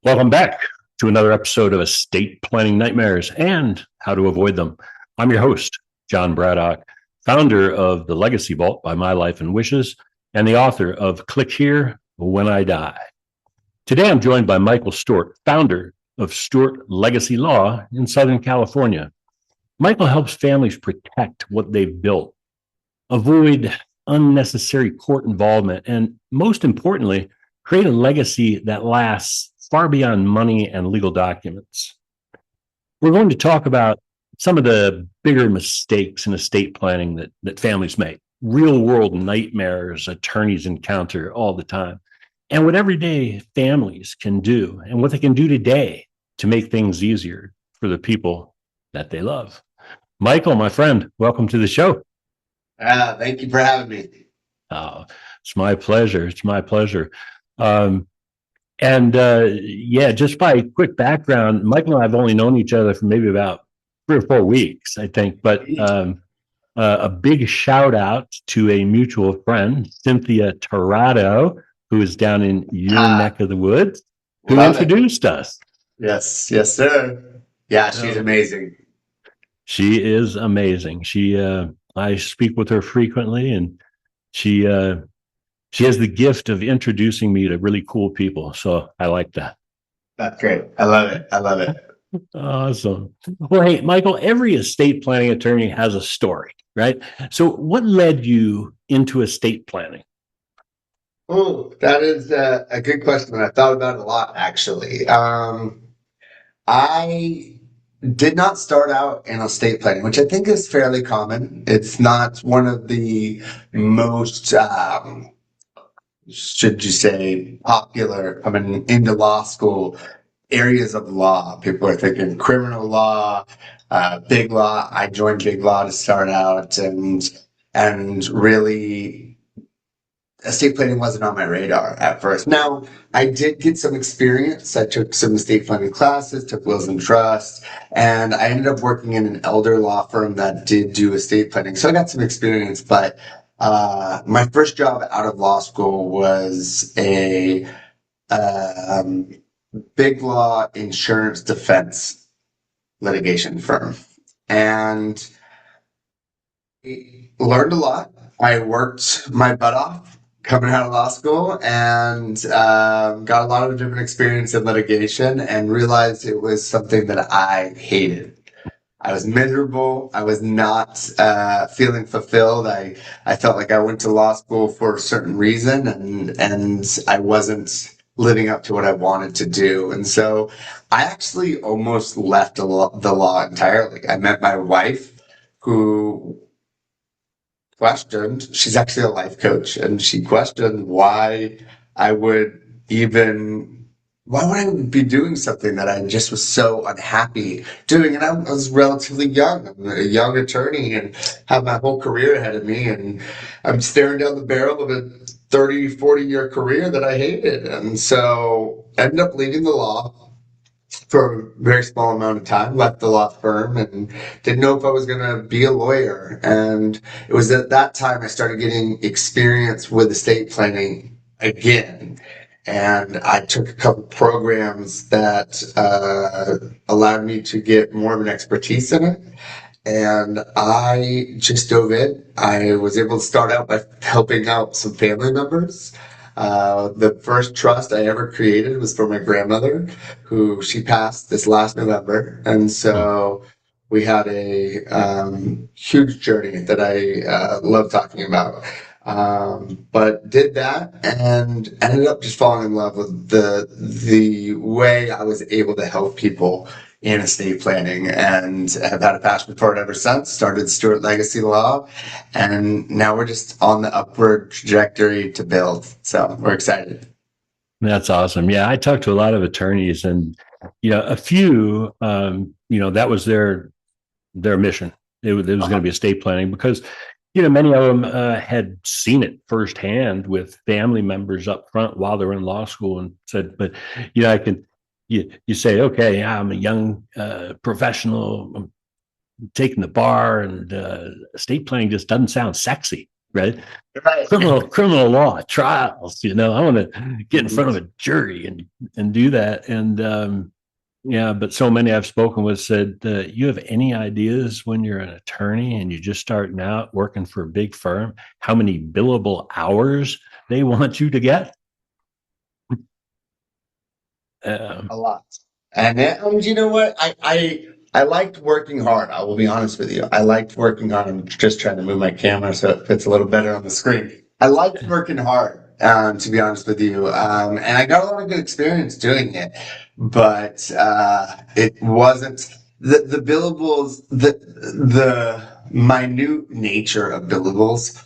Welcome back to another episode of Estate Planning Nightmares and How to Avoid Them. I'm your host, Jon Braddock, founder of the Legacy Vault by My Life and Wishes, and the author of Click Here When I Die. Today, I'm joined by Michael Stewart, founder of Stewart Legacy Law in Southern California. Michael helps families protect what they've built, avoid unnecessary court involvement, and most importantly, create a legacy that lasts far beyond money and legal documents. We're going to talk about some of the bigger mistakes in estate planning that families make, real world nightmares attorneys encounter all the time, and what everyday families can do and what they can do today to make things easier for the people that they love. Michael, my friend, welcome to the show. Thank you for having me. Oh, it's my pleasure. It's my pleasure. Just by quick background, Michael and I have only known each other for maybe about 3 or 4 weeks, I think. But a big shout out to a mutual friend, Cynthia Torrado, who is down in your neck of the woods, who introduced us. Yes, sir. Yeah, she's amazing. She is amazing. I speak with her frequently, and she has the gift of introducing me to really cool people. So I like that. That's great. I love it. Awesome. Well, hey, Michael, every estate planning attorney has a story, right? So what led you into estate planning? Oh, that is a good question. I thought about it a lot, actually. I did not start out in estate planning, which I think is fairly common. It's not one of the most should you say, popular coming into law school areas of law. People are thinking criminal law, big law. I joined big law to start out, and really estate planning wasn't on my radar at first. Now, I did get some experience. I took some estate planning classes, took wills and trusts, and I ended up working in an elder law firm that did do estate planning. So I got some experience, but my first job out of law school was a big law insurance defense litigation firm, and learned a lot. I worked my butt off coming out of law school and got a lot of different experience in litigation and realized it was something that I hated. I was miserable. I was not feeling fulfilled. I felt like I went to law school for a certain reason, and I wasn't living up to what I wanted to do. And so I actually almost left the law entirely. I met my wife, who questioned, she's actually a life coach, and she questioned why I would be doing something that I just was so unhappy doing? And I was relatively young. I'm a young attorney and have my whole career ahead of me. And I'm staring down the barrel of a 30, 40-year career that I hated. And so I ended up leaving the law for a very small amount of time, left the law firm, and didn't know if I was going to be a lawyer. And it was at that time I started getting experience with estate planning again. And I took a couple programs that allowed me to get more of an expertise in it. And I just dove in. I was able to start out by helping out some family members. The first trust I ever created was for my grandmother, who she passed this last November. And so we had a huge journey that I love talking about. But did that and ended up just falling in love with the way I was able to help people in estate planning, and have had a passion for it ever since. Started Stewart Legacy Law, and now we're just on the upward trajectory to build. So we're excited. That's awesome. Yeah, I talked to a lot of attorneys, and a few, that was their mission. It was going to be estate planning because many of them had seen it firsthand with family members up front while they were in law school, and said, but I can. You say, okay, I'm a young professional. I'm taking the bar, and estate planning just doesn't sound sexy. right? Right. Criminal law trials. I want to get in front of a jury and do that. And yeah, but so many I've spoken with said, you have any ideas when you're an attorney and you're just starting out working for a big firm, how many billable hours they want you to get? A lot. And you know what? I liked working hard. I will be honest with you. I liked working hard. I'm just trying to move my camera so it fits a little better on the screen. I liked working hard, to be honest with you. And I got a lot of good experience doing it, but it wasn't the billables, the minute nature of billables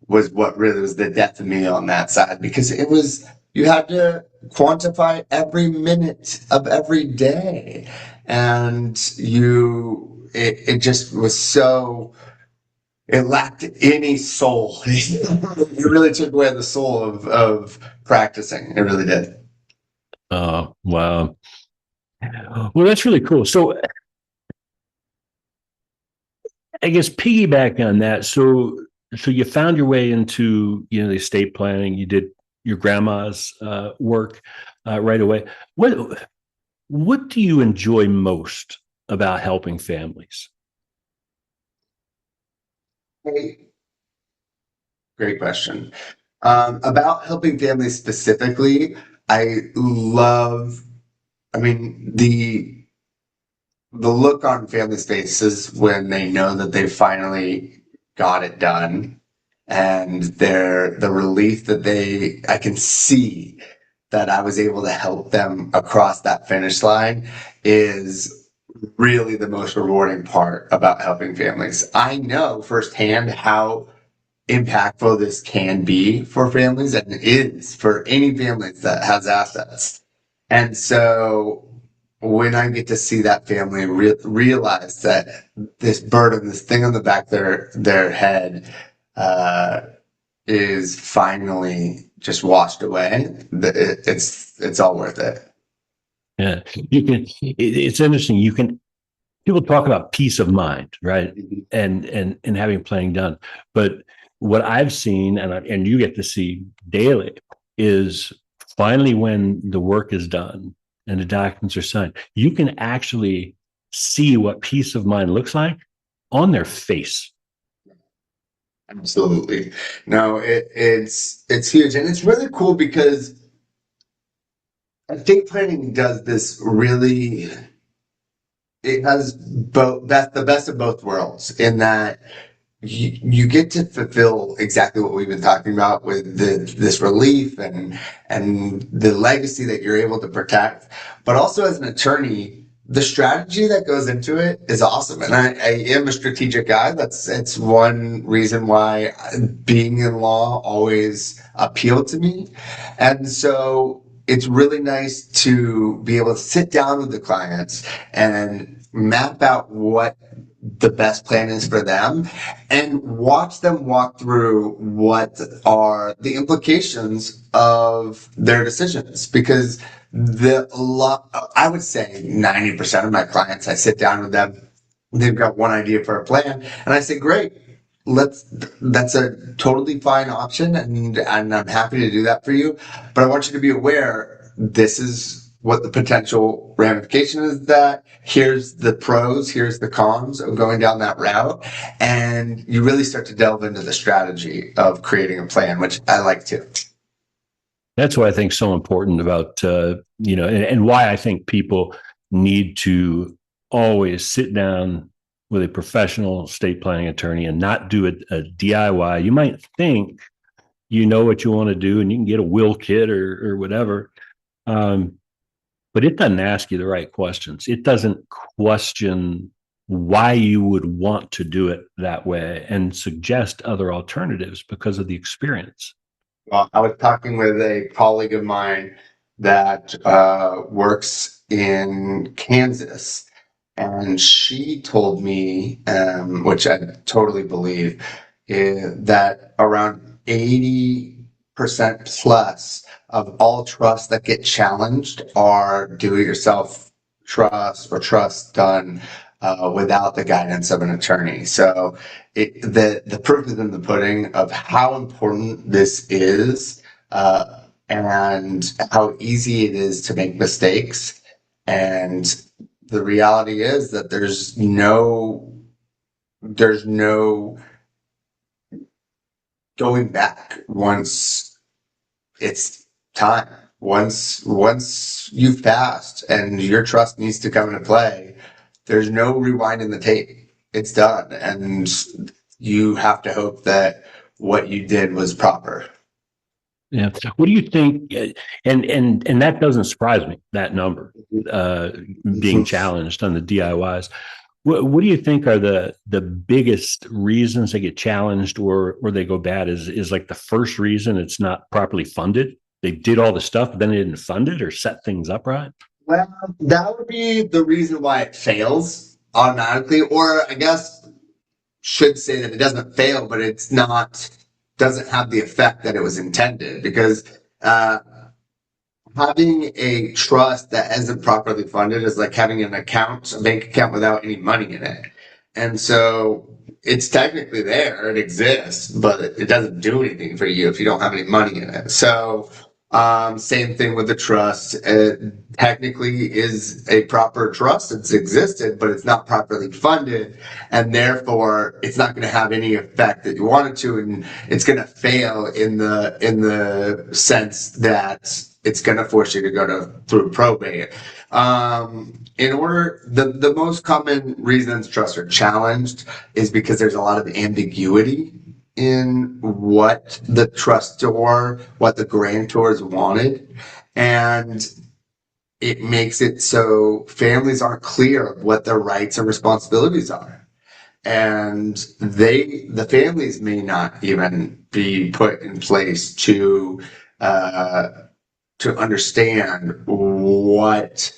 was what really was the death of me on that side, because it was, you had to quantify every minute of every day, and it just was so, it lacked any soul. It really took away the soul of practicing. It really did. Oh, wow. Well, that's really cool. So I guess piggyback on that. So you found your way into, the estate planning. You did your grandma's work right away. What do you enjoy most about helping families? Great, great question. About helping families specifically, I love, I mean, the look on families' faces when they know that they finally got it done, and the relief that I can see that I was able to help them across that finish line is really the most rewarding part about helping families. I know firsthand how impactful this can be for families, and it is for any family that has assets. And so when I get to see that family realize that this burden, this thing on the back of their head, uh, is finally just washed away, it's all worth it. Yeah, it's interesting. People talk about peace of mind, right? And having planning done. But what I've seen, and you get to see daily, is finally when the work is done and the documents are signed, you can actually see what peace of mind looks like on their face. Absolutely. No, it's huge, and it's really cool because I think planning does this really. It has both, that's the best of both worlds, in that you get to fulfill exactly what we've been talking about with this relief and the legacy that you're able to protect. But also as an attorney, the strategy that goes into it is awesome. And I am a strategic guy. It's one reason why being in law always appealed to me. And so it's really nice to be able to sit down with the clients and map out what the best plan is for them, and watch them walk through what are the implications of their decisions. Because I would say 90% of my clients, I sit down with them, they've got one idea for a plan, and I say, great, that's a totally fine option, and I'm happy to do that for you. But I want you to be aware, this is what the potential ramification is, that here's the pros, here's the cons of going down that route. And you really start to delve into the strategy of creating a plan, which I like to. That's what I think is so important about, and why I think people need to always sit down with a professional estate planning attorney and not do a DIY. You might think you know what you want to do and you can get a will kit or whatever. But it doesn't ask you the right questions. It doesn't question why you would want to do it that way and suggest other alternatives because of the experience. Well, I was talking with a colleague of mine that works in Kansas, and she told me, which I totally believe, that around 80% plus of all trusts that get challenged are do-it-yourself trusts or trusts done without the guidance of an attorney. So the proof is in the pudding of how important this is, and how easy it is to make mistakes. And the reality is that there's no going back once it's time. Once you've passed and your trust needs to come into play, there's no rewinding the tape. It's done. And you have to hope that what you did was proper. Yeah. What do you think? And that doesn't surprise me, that number being challenged on the DIYs. What do you think are the biggest reasons they get challenged or they go bad? Is like the first reason it's not properly funded? They did all the stuff, but then they didn't fund it or set things up right? Well, that would be the reason why it fails automatically, or I guess should say that it doesn't fail, but doesn't have the effect that it was intended, because uh, having a trust that isn't properly funded is like having a bank account without any money in it. And so it's technically there, it exists, but it doesn't do anything for you if you don't have any money in it. So, same thing with the trust. It technically is a proper trust. It's existed, but it's not properly funded. And therefore it's not going to have any effect that you want it to. And it's going to fail in the sense that it's going to force you to go through probate. The most common reasons trusts are challenged is because there's a lot of ambiguity in what the trustor, what the grantors wanted. And it makes it so families aren't clear of what their rights and responsibilities are. And the families may not even be put in place uh, to understand what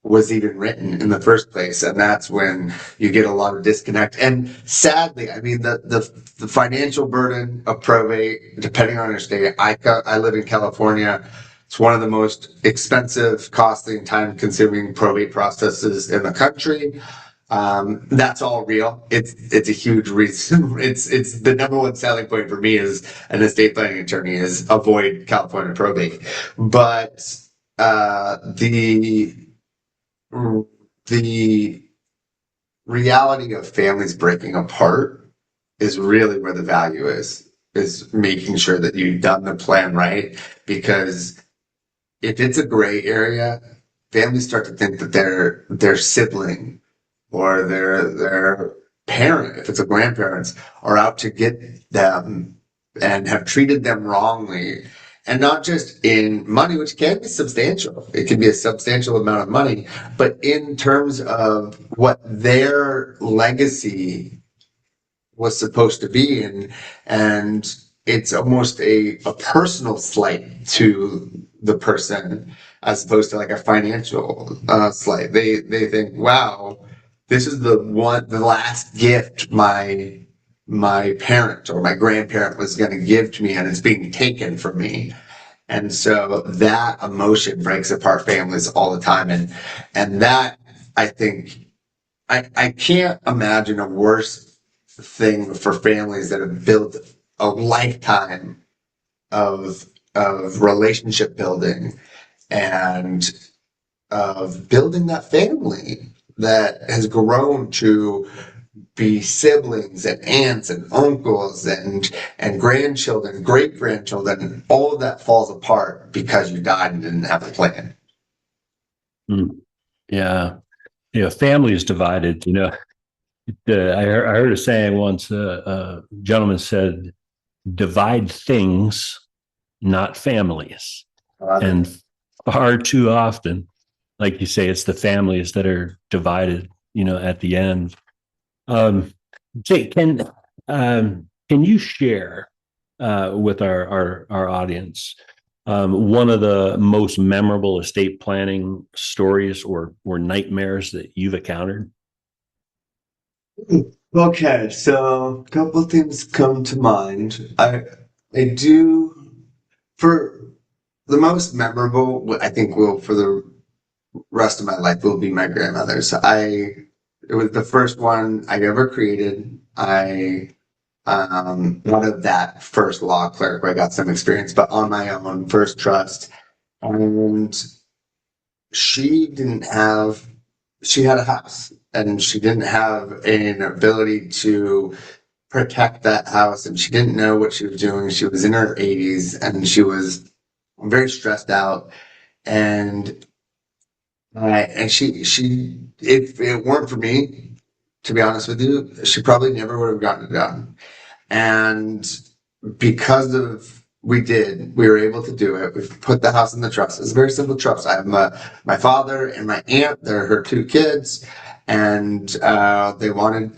was even written in the first place. And that's when you get a lot of disconnect. And sadly, I mean, the financial burden of probate, depending on your state, I live in California. It's one of the most expensive, costly, and time consuming probate processes in the country. That's all real. It's a huge reason. It's the number one selling point for me as an estate planning attorney is avoid California probate. But the reality of families breaking apart is really where the value is making sure that you've done the plan right. Because if it's a gray area, families start to think that their sibling or their parent, if it's a grandparents, are out to get them and have treated them wrongly. And not just in money, which can be substantial. It can be a substantial amount of money, but in terms of what their legacy was supposed to be. And it's almost a personal slight to the person as opposed to like a financial slight. They think, wow, this is the last gift my parent or my grandparent was going to give to me, and it's being taken from me. And so that emotion breaks apart families all the time. And that, I think, I can't imagine a worse thing for families that have built a lifetime of relationship building and of building that family that has grown to be siblings and aunts and uncles and grandchildren, great grandchildren, and all of that falls apart because you died and didn't have a plan. Mm. Yeah. Family is divided. I heard a saying once, a gentleman said, divide things, not families. And far too often, like you say, it's the families that are divided, at the end. Jake, can you share with our audience one of the most memorable estate planning stories or nightmares that you've encountered? Okay, so a couple things come to mind. I do, for the most memorable, I think will for the rest of my life will be my grandmother's. It was the first one I ever created. One of that first law clerk where I got some experience, but on my own, first trust. And she didn't have, she had a house and she didn't have an ability to protect that house, and she didn't know what she was doing. She was in her 80s and she was very stressed out. And if it weren't for me, to be honest with you, she probably never would have gotten it done. And because of we were able to do it. We put the house in the trust. It's a very simple trust. I have my father and my aunt. They're her two kids, and she wanted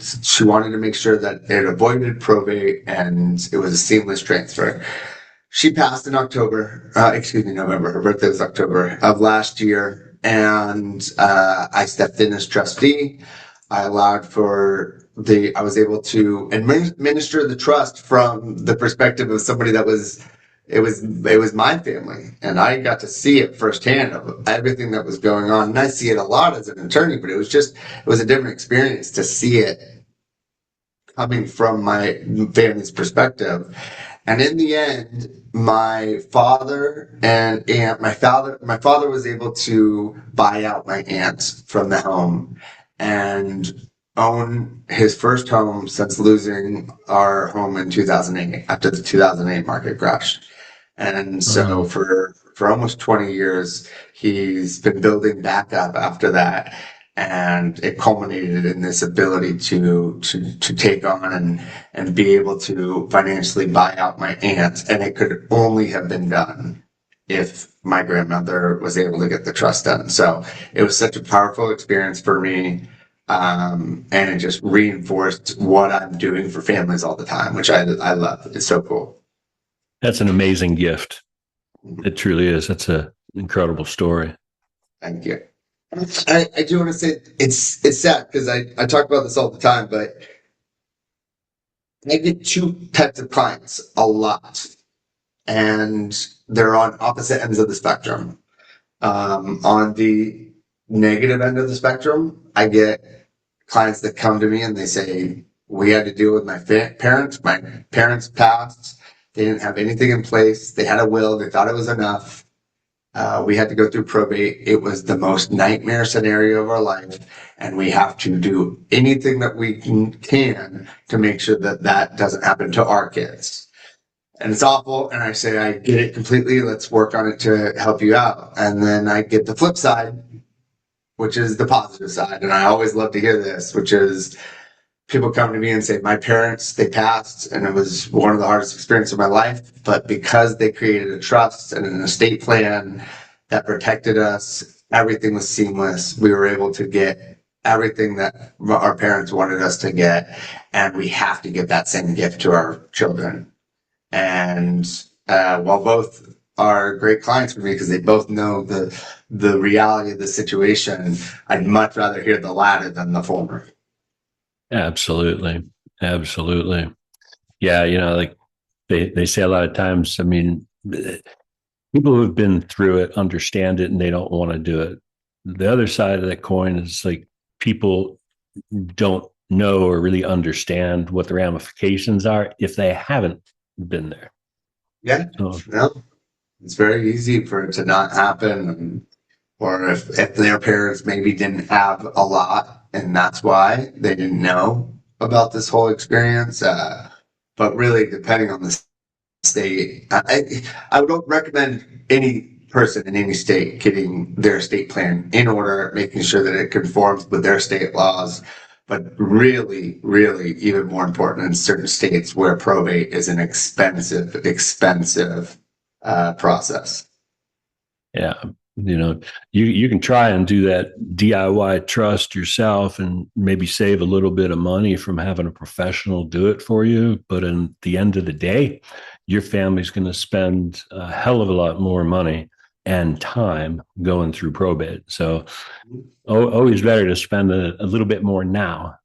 to make sure that it avoided probate and it was a seamless transfer. She passed in November. Her birthday was October of last year, and I stepped in as trustee. I was able to administer the trust from the perspective of somebody it was my family, and I got to see it firsthand of everything that was going on. And I see it a lot as an attorney, but it was a different experience to see it coming from my family's perspective. And in the end, my father and aunt, my father was able to buy out my aunt from the home and own his first home since losing our home in 2008 after the 2008 market crash. And so for almost 20 years, he's been building back up after that. And it culminated in this ability to take on and be able to financially buy out my aunt. And it could only have been done if my grandmother was able to get the trust done. So it was such a powerful experience for me. And it just reinforced what I'm doing for families all the time, which I love. It's so cool. That's an amazing gift. It truly is. That's an incredible story. Thank you. I do want to say it's sad because I talk about this all the time, but I get two types of clients a lot, and they're on opposite ends of the spectrum. On the negative end of the spectrum, I get clients that come to me and they say, we had to deal with my parents. My parents passed. They didn't have anything in place. They had a will. They thought it was enough. We had to go through probate. It was the most nightmare scenario of our life. And we have to do anything that we can to make sure that doesn't happen to our kids. And it's awful. And I say, I get it completely. Let's work on it to help you out. And then I get the flip side, which is the positive side. And I always love to hear this, which is people come to me and say, my parents, they passed and it was one of the hardest experiences of my life. But because they created a trust and an estate plan that protected us, everything was seamless. We were able to get everything that our parents wanted us to get. And we have to give that same gift to our children. And while both are great clients for me because they both know the reality of the situation, I'd much rather hear the latter than the former. Absolutely. Absolutely. Yeah. Like they say a lot of times, I mean, people who have been through it understand it and they don't want to do it. The other side of that coin is like people don't know or really understand what the ramifications are if they haven't been there. Yeah. No, it's very easy for it to not happen. Or if their parents maybe didn't have a lot and that's why they didn't know about this whole experience. But really, depending on the state, I would recommend any person in any state getting their estate plan in order, making sure that it conforms with their state laws. But really, really, even more important in certain states where probate is an expensive process. Yeah. You can try and do that DIY trust yourself and maybe save a little bit of money from having a professional do it for you. But in the end of the day, your family's going to spend a hell of a lot more money and time going through probate. So always better to spend a little bit more now.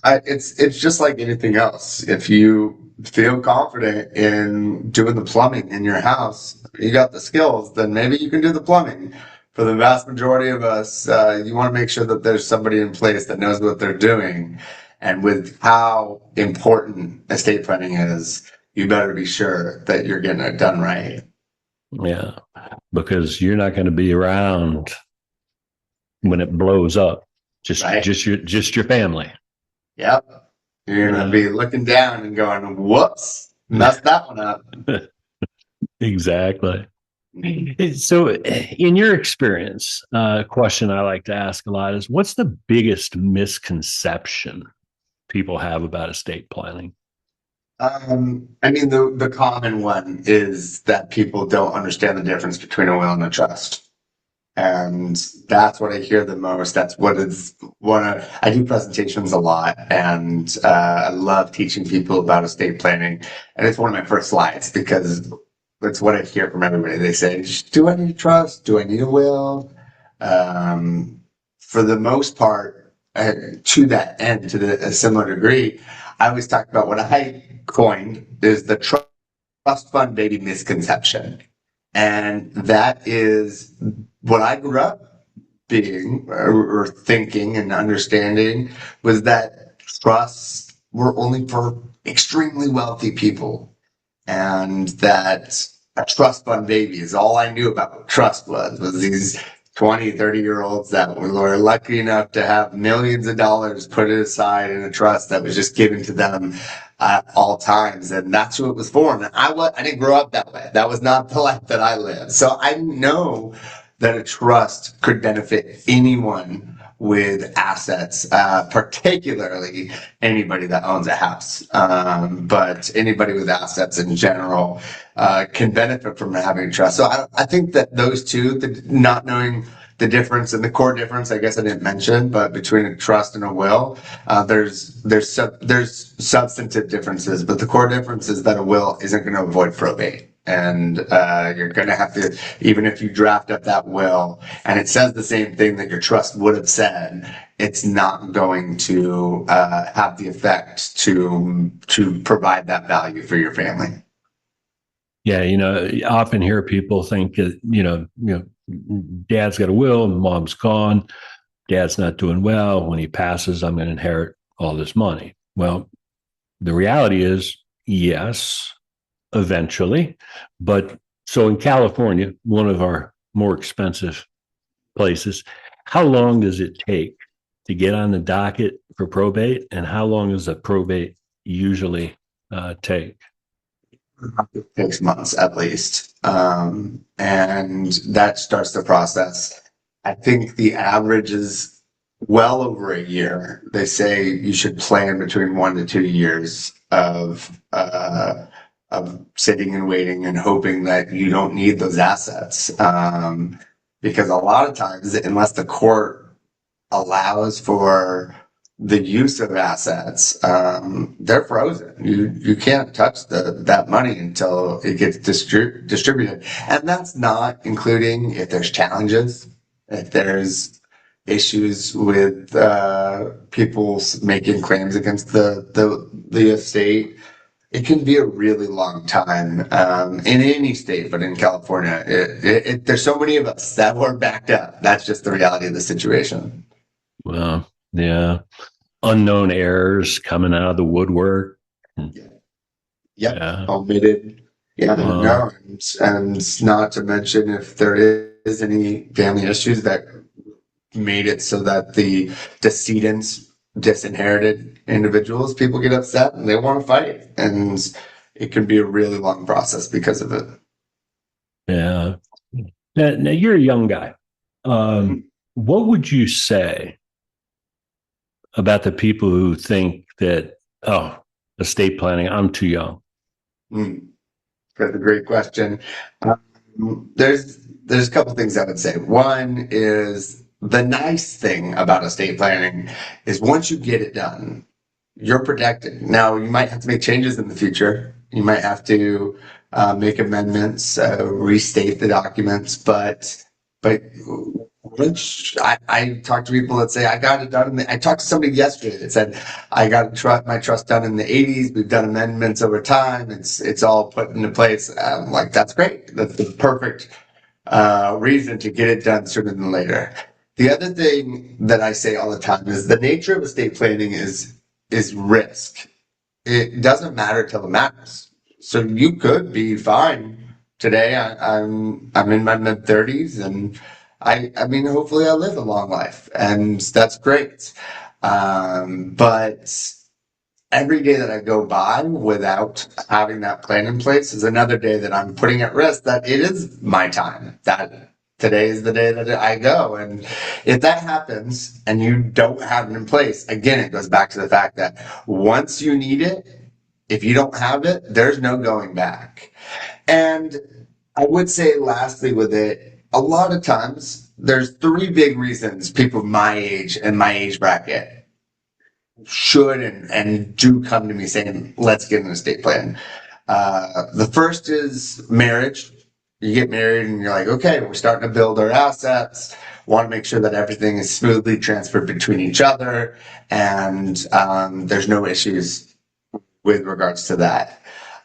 It's just like anything else. If you feel confident in doing the plumbing in your house, you got the skills, then maybe you can do the plumbing. for the vast majority of us, you want to make sure that there's somebody in place that knows what they're doing. And with how important estate planning is, you better be sure that you're getting it done right. Yeah, because you're not going to be around when it blows up. Right. Just your family. Yep. You're going to be looking down and going, whoops, messed that one up. Exactly. So, in your experience, a question I like to ask a lot is, what's the biggest misconception people have about estate planning? I mean, the common one is that people don't understand the difference between a will and a trust. And that's what I hear the most. That's what is I do presentations a lot, and I love teaching people about estate planning. And it's one of my first slides because it's what I hear from everybody. They say, do I need a trust? Do I need a will? For the most part, to that end, a similar degree, I always talk about what I coined is the trust fund baby misconception. And that is what I grew up being or thinking and understanding was that trusts were only for extremely wealthy people, and that a trust fund baby is all I knew about what trust was these 20, 30-year-olds that were lucky enough to have millions of dollars put aside in a trust that was just given to them at all times. And that's who it was for. And I didn't grow up that way. That was not the life that I lived. So I know that a trust could benefit anyone with assets, particularly anybody that owns a house. But anybody with assets in general can benefit from having trust. So I think that those two, not knowing the difference and the core difference, I guess I didn't mention, but between a trust and a will, there's substantive differences, but the core difference is that a will isn't going to avoid probate. And you're going to have to, even if you draft up that will and it says the same thing that your trust would have said, it's not going to have the effect to provide that value for your family. Yeah, I often hear people think that, dad's got a will and mom's gone. Dad's not doing well. When he passes, I'm going to inherit all this money. Well, the reality is, yes, eventually. But so in California, one of our more expensive places, how long does it take to get on the docket for probate? And how long does a probate usually take? It takes months at least. And that starts the process. I think the average is well over a year. They say you should plan between 1 to 2 years of sitting and waiting and hoping that you don't need those assets. Because a lot of times, unless the court allows for the use of assets, they're frozen. You can't touch that money until it gets distributed. And that's not including if there's challenges, if there's issues with people making claims against the estate. It can be a really long time in any state, but in California, there's so many of us that were backed up. That's just the reality of the situation. Well, yeah. Unknown errors coming out of the woodwork. Yep. Yeah. Omitted. Yeah. No. And not to mention if there is any family issues that made it so that the decedents disinherited individuals, people get upset and they want to fight. And it can be a really long process because of it. Yeah. Now you're a young guy. What would you say about the people who think that, estate planning, I'm too young? That's a great question. There's a couple things I would say. One is the nice thing about estate planning is once you get it done, you're protected. Now, you might have to make changes in the future. You might have to make amendments, restate the documents, but which I talk to people that say, I got it done. I talked to somebody yesterday that said, I got my trust done in the 80s. We've done amendments over time. It's all put into place. I'm like, that's great. That's the perfect reason to get it done sooner than later. The other thing that I say all the time is the nature of estate planning is risk. It doesn't matter till it matters. So you could be fine today. I'm in my mid 30s, and I mean hopefully I live a long life, and that's great. But every day that I go by without having that plan in place is another day that I'm putting at risk that it is my time. That today is the day that I go. And if that happens and you don't have it in place, again, it goes back to the fact that once you need it, if you don't have it, there's no going back. And I would say lastly with it, a lot of times there's three big reasons people my age and my age bracket should and do come to me saying, let's get an estate plan. The first is marriage. You get married and you're like, okay, we're starting to build our assets, want to make sure that everything is smoothly transferred between each other, and there's no issues with regards to that.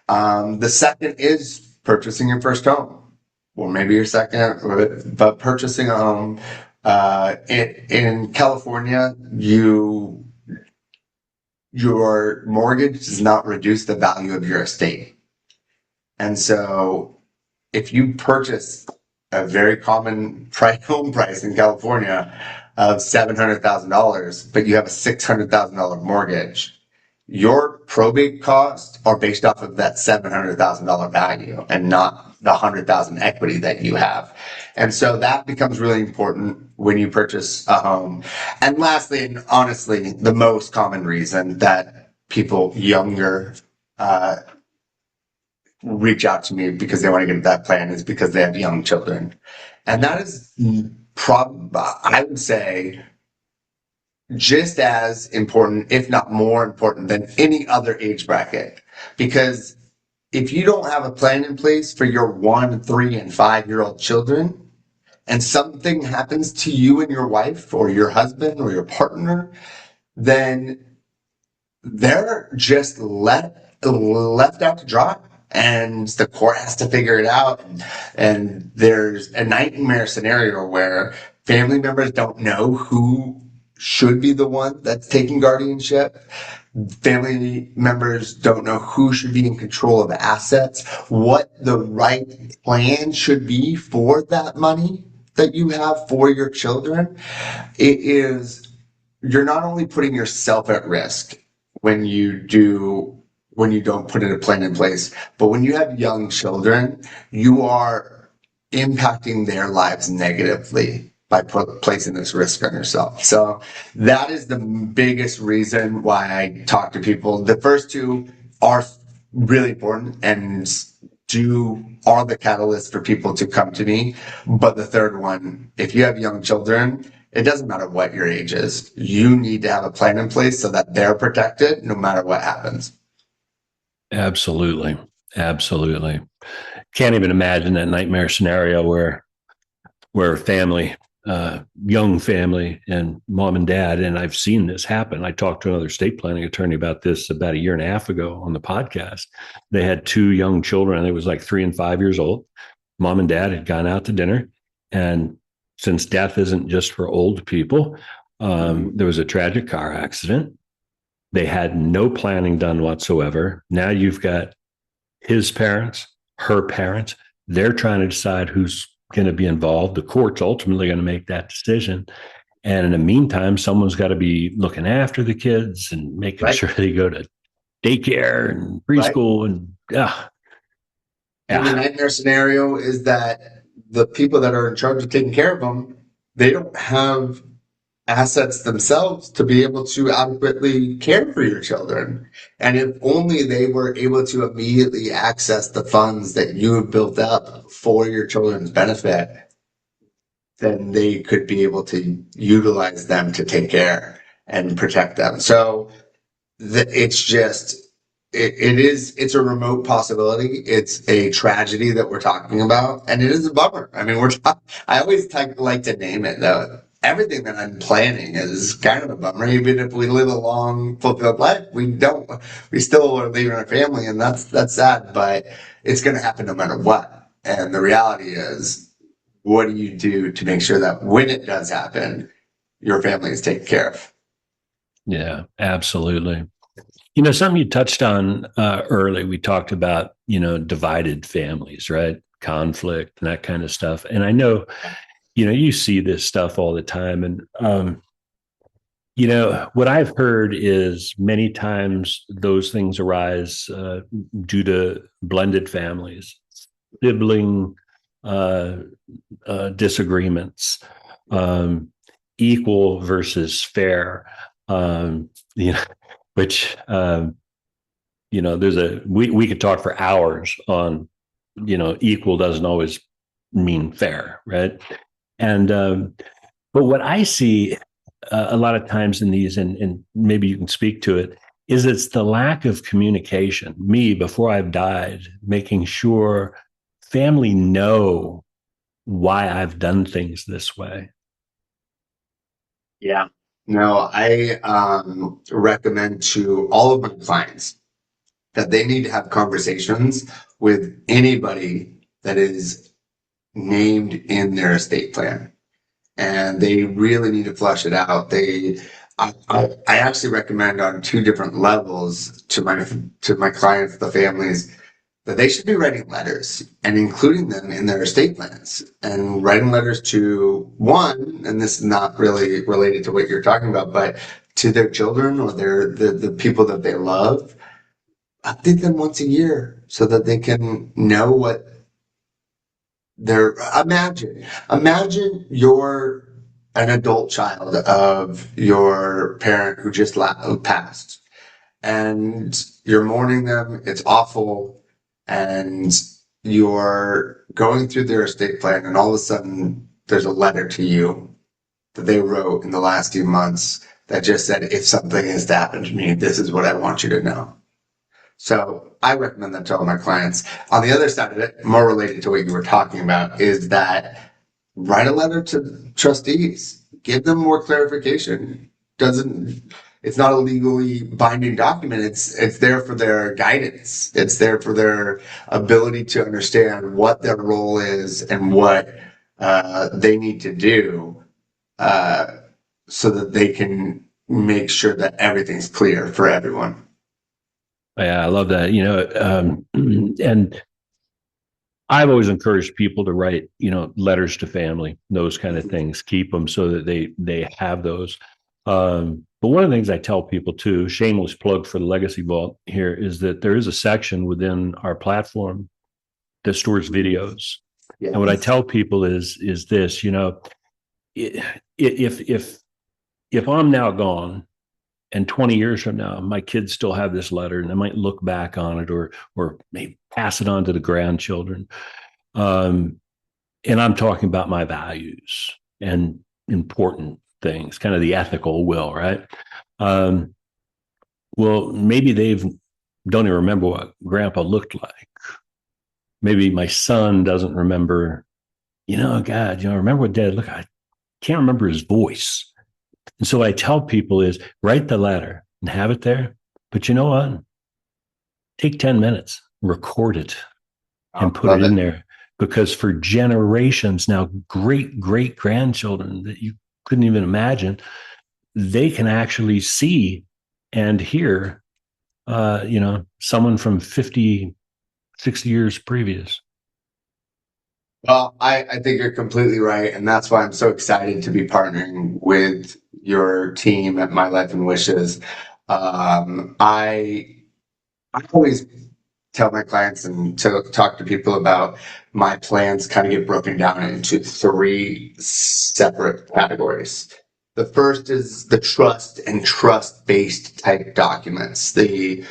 The second is purchasing your first home, or maybe your second, but purchasing a home. In California, your mortgage does not reduce the value of your estate. And so if you purchase a very common home price in California of $700,000, but you have a $600,000 mortgage, your probate costs are based off of that $700,000 value and not the $100,000 equity that you have. And so that becomes really important when you purchase a home. And lastly, and honestly, the most common reason that people younger reach out to me because they want to get that plan is because they have young children. And that is I would say, just as important, if not more important than any other age bracket. Because if you don't have a plan in place for your 1, 3, and 5-year-old children, and something happens to you and your wife or your husband or your partner, then they're just left out to dry. And the court has to figure it out. And there's a nightmare scenario where family members don't know who should be the one that's taking guardianship. Family members don't know who should be in control of assets, what the right plan should be for that money that you have for your children. You're not only putting yourself at risk when you don't put a plan in place, but when you have young children, you are impacting their lives negatively by placing this risk on yourself. So that is the biggest reason why I talk to people. The first two are really important and are the catalyst for people to come to me. But the third one, if you have young children, it doesn't matter what your age is. You need to have a plan in place so that they're protected no matter what happens. Absolutely. Absolutely. Can't even imagine that nightmare scenario where family, young family and mom and dad, and I've seen this happen. I talked to another estate planning attorney about this about a year and a half ago on the podcast. They had 2 young children. It was like 3 and 5 years old. Mom and dad had gone out to dinner. And since death isn't just for old people, there was a tragic car accident. They had no planning done whatsoever. Now you've got his parents, her parents. They're trying to decide who's going to be involved. The court's ultimately going to make that decision. And in the meantime, someone's got to be looking after the kids and making sure they go to daycare and preschool. And And the nightmare scenario is that the people that are in charge of taking care of them, they don't have assets themselves to be able to adequately care for your children. And if only they were able to immediately access the funds that you have built up for your children's benefit, then they could be able to utilize them to take care and protect them. So it's a remote possibility. It's a tragedy that we're talking about, and it is a bummer. I mean, I always like to name it though. Everything that I'm planning is kind of a bummer. Even if we live a long, fulfilled life, we still are leaving our family, and that's sad, but it's going to happen no matter what. And the reality is, what do you do to make sure that when it does happen, your family is taken care of? Yeah, absolutely. Something you touched on early, we talked about, divided families, right? Conflict and that kind of stuff. And I know, you see this stuff all the time. And, what I've heard is many times those things arise due to blended families, sibling disagreements, equal versus fair, um, you know, which, we could talk for hours on, equal doesn't always mean fair, right? And, but what I see a lot of times in these, and maybe you can speak to it, is it's the lack of communication. Me, before I've died, making sure family know why I've done things this way. Yeah. No, I recommend to all of my clients that they need to have conversations with anybody that is named in their estate plan. And they really need to flush it out. I actually recommend on two different levels to my clients, the families, that they should be writing letters and including them in their estate plans and writing letters to one, and this is not really related to what you're talking about, but to their children or the people that they love. Update them once a year so that they can know what they're. Imagine you're an adult child of your parent who just passed, and you're mourning them. It's awful, and you're going through their estate plan, and all of a sudden there's a letter to you that they wrote in the last few months that just said, if something has to happen to me, this is what I want you to know. So I recommend that to all my clients. On the other side of it, more related to what you were talking about, is that write a letter to trustees, give them more clarification. It's not a legally binding document. It's there for their guidance. It's there for their ability to understand what their role is and what they need to do so that they can make sure that everything's clear for everyone. Yeah, I love that. And I've always encouraged people to write, letters to family, those kind of things, keep them so that they have those. But one of the things I tell people too, shameless plug for the Legacy Vault here, is that there is a section within our platform that stores videos. Yes. And what I tell people is this, if I'm now gone and 20 years from now, my kids still have this letter and they might look back on it or maybe pass it on to the grandchildren. And I'm talking about my values and important things, kind of the ethical will, right? Well, maybe don't even remember what grandpa looked like. Maybe my son doesn't remember, God, remember what dad looked like? I can't remember his voice. And so what I tell people is write the letter and have it there. But you know what? Take 10 minutes, record it, and put it in there. Because for generations now, great grandchildren that you couldn't even imagine, they can actually see and hear, someone from 50, 60 years previous. Well, I think you're completely right. And that's why I'm so excited to be partnering with your team at My Life and Wishes. I always tell my clients and to talk to people about my plans kind of get broken down into three separate categories. The first is the trust and trust-based type documents. The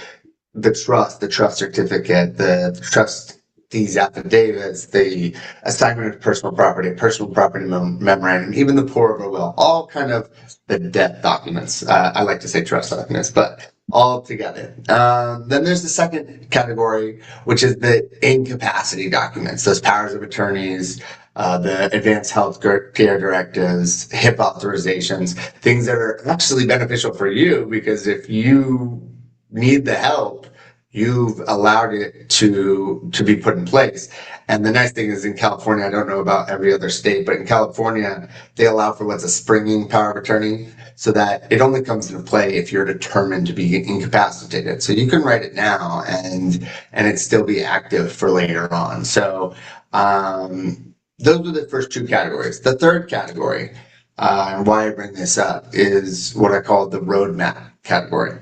trust certificate, the trust, these affidavits, the assignment of personal property memorandum, even the pour over will, all kind of the death documents. I like to say trust documents, but all together. Then there's the second category, which is the incapacity documents, those powers of attorneys, the advanced health care directives, HIP authorizations, things that are actually beneficial for you because if you need the help, you've allowed it to be put in place. And the nice thing is in California, I don't know about every other state, but in California, they allow for what's a springing power of attorney, so that it only comes into play if you're determined to be incapacitated. So you can write it now and it still be active for later on. So those are the first two categories. The third category, and why I bring this up, is what I call the roadmap category.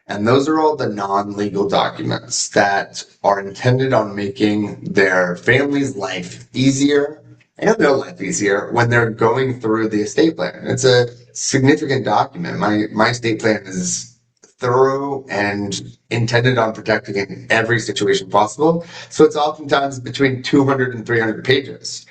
And those are all the non-legal documents that are intended on making their family's life easier and their life easier when they're going through the estate plan. It's a significant document. My estate plan is thorough and intended on protecting in every situation possible. So it's oftentimes between 200 and 300 pages.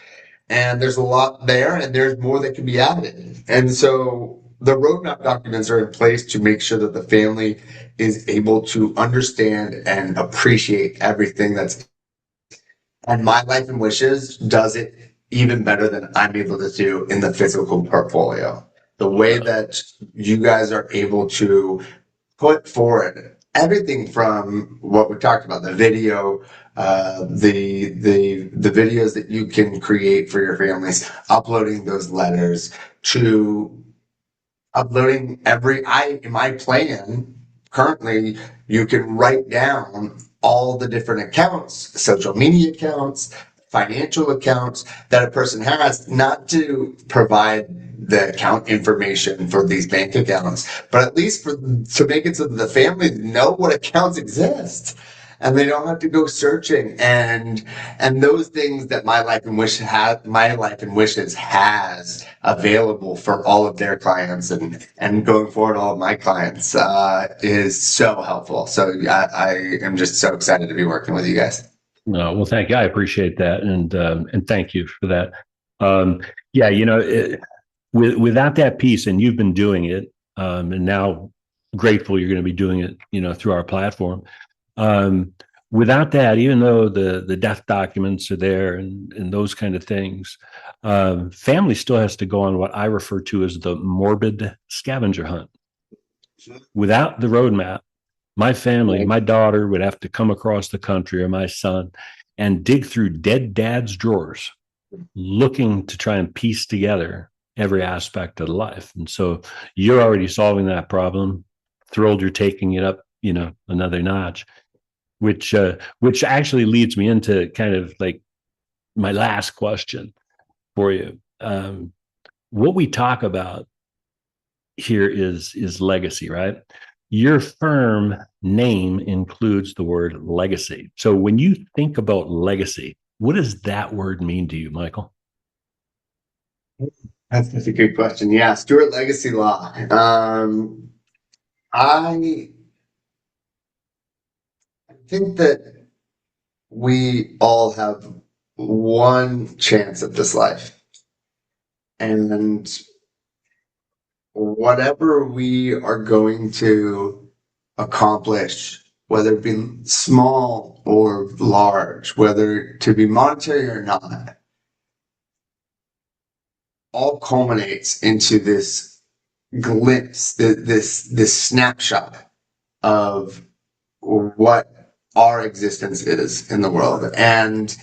And there's a lot there, and there's more that can be added. And so the roadmap documents are in place to make sure that the family is able to understand and appreciate everything that's, and my life and wishes does it even better than I'm able to do in the physical portfolio. The way that you guys are able to put forward everything from what we talked about, the video, the videos that you can create for your families, uploading those letters, to uploading in my plan currently, you can write down all the different accounts, social media accounts, financial accounts that a person has, not to provide the account information for these bank accounts, but at least to make it so that the family know what accounts exist and they don't have to go searching, and those things that my life and wishes has available for all of their clients, and going forward all of my clients, is so helpful. So I am just so excited to be working with you guys. Well, thank you. I appreciate that, and thank you for that. Yeah, without that piece, and you've been doing it, and now grateful you're going to be doing it, through our platform. Without that, even though the death documents are there and those kind of things, family still has to go on what I refer to as the morbid scavenger hunt. Without the roadmap, my family, my daughter would have to come across the country, or my son, and dig through dead dad's drawers, looking to try and piece together every aspect of life. And so you're already solving that problem. Thrilled you're taking it up, another notch, which actually leads me into kind of like my last question for you. What we talk about here is legacy, right? Your firm name includes the word legacy. So when you think about legacy, what does that word mean to you, Michael? That's a good question. Yeah, Stewart Legacy Law. I think that we all have one chance at this life. And whatever we are going to accomplish, whether it be small or large, whether to be monetary or not, all culminates into this glimpse, this snapshot of what our existence is in the world. And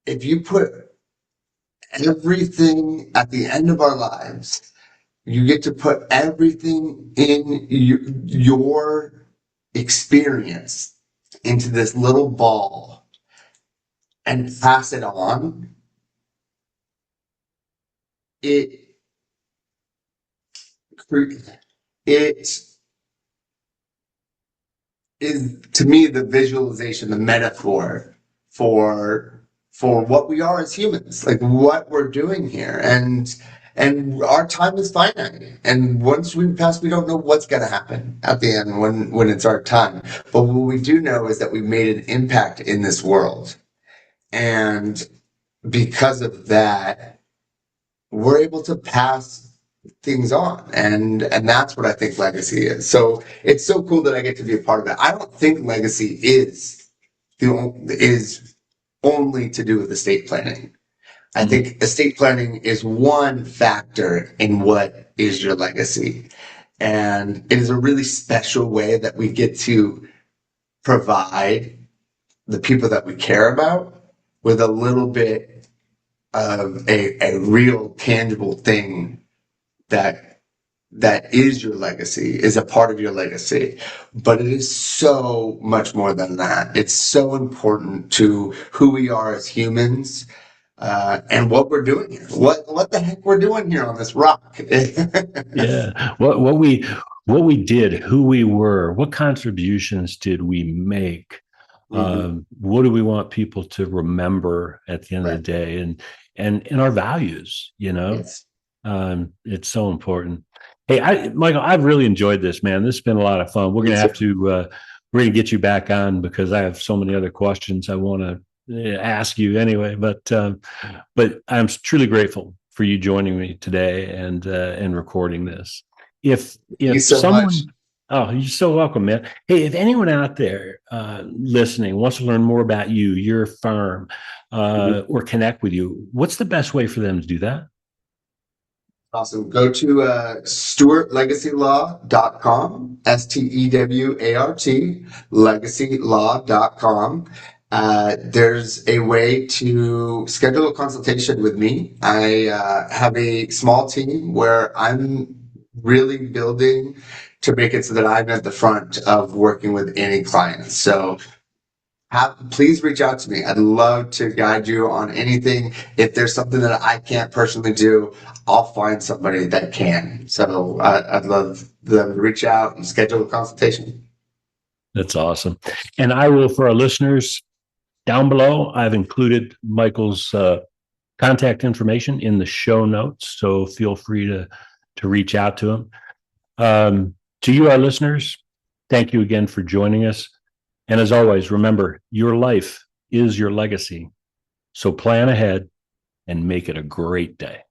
if you put everything at the end of our lives, you get to put everything in your experience into this little ball and pass it on. It is, to me, the visualization, the metaphor for what we are as humans, like what we're doing here. And our time is finite. And once we pass, we don't know what's going to happen at the end when it's our time. But what we do know is that we made an impact in this world. And because of that, we're able to pass things on. And that's what I think legacy is. So it's so cool that I get to be a part of it. I don't think legacy is only to do with estate planning. I think estate planning is one factor in what is your legacy. And it is a really special way that we get to provide the people that we care about with a little bit of a real tangible thing that is your legacy, is a part of your legacy. But it is so much more than that. It's so important to who we are as humans, and what we're doing here. What the heck we're doing here on this rock. Yeah. What we did, who we were, what contributions did we make? Mhm. What do we want people to remember at the end of the Right. day? And our values, Yes. it's so important. Hey, Michael, I've really enjoyed this, man. This has been a lot of fun. We're Me gonna too. have to we're gonna get you back on because I have so many other questions I want to ask you anyway. But I'm truly grateful for you joining me today and recording this. Thank you If so much. someone, oh, you're so welcome, man. Hey, if anyone out there listening wants to learn more about you, your firm, or connect with you, what's the best way for them to do that? Awesome. Go to StewartLegacyLaw.com, Stewart, legacylaw.com. There's a way to schedule a consultation with me. I have a small team where I'm really building to make it so that I'm at the front of working with any clients. So please reach out to me. I'd love to guide you on anything. If there's something that I can't personally do, I'll find somebody that can. So I'd love them to reach out and schedule a consultation. That's awesome. And I will, for our listeners down below, I've included Michael's contact information in the show notes. So feel free to reach out to him. To you, our listeners, thank you again for joining us. And as always, remember, your life is your legacy. So plan ahead and make it a great day.